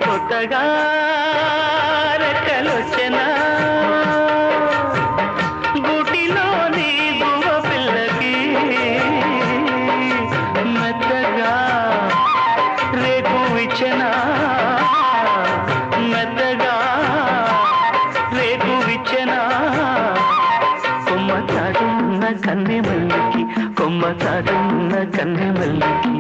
కొత్తగా రెక్కలొచ్చెనా గుటిలోని గువ్వ పిల్లకి మెత్తగా రేపు ఇచ్చెనా మెత్తగా రేపు ఇచ్చెనా కొమ్మ చాటున్న కన్నె మల్లికి కొమ్మ చాటున్న కన్నె మల్లికి